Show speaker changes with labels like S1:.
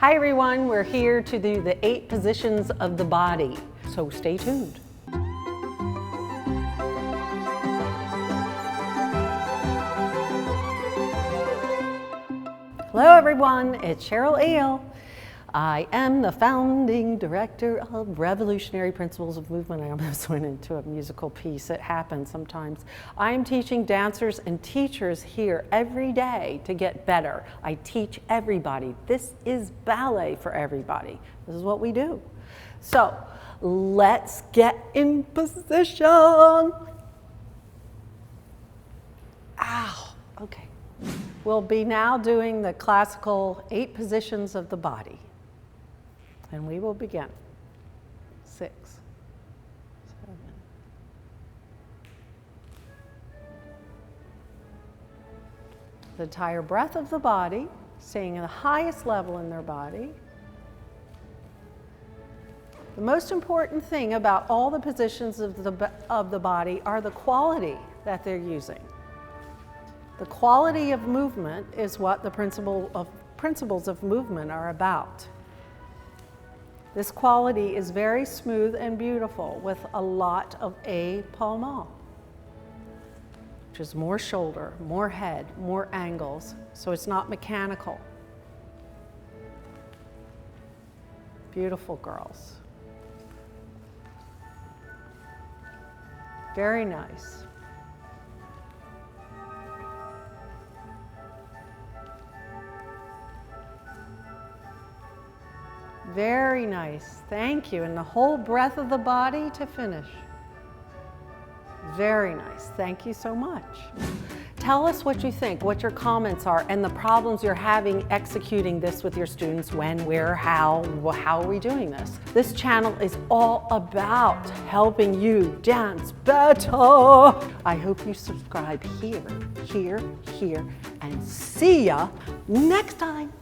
S1: Hi everyone, we're here to do the 8 positions of the body, so stay tuned. Hello everyone, it's Cheryl. I am the founding director of Revolutionary Principles of Movement. I almost went into a musical piece. It happens sometimes. I am teaching dancers and teachers here every day to get better. I teach everybody. This is ballet for everybody. This is what we do. So let's get in position. Ow, okay. We'll be now doing the classical 8 positions of the body. And we will begin. 6, 7. The entire breadth of the body, staying at the highest level in their body. The most important thing about all the positions of the body are the quality that they're using. The quality of movement is what the principles of movement are about. This quality is very smooth and beautiful with a lot of épaulement, which is more shoulder, more head, more angles, so it's not mechanical. Beautiful girls. Very nice. Very nice, thank you. And the whole breadth of the body to finish. Very nice, thank you so much. Tell us what you think, what your comments are, and the problems you're having executing this with your students. When, where, how are we doing this? This channel is all about helping you dance better. I hope you subscribe here, and see ya next time.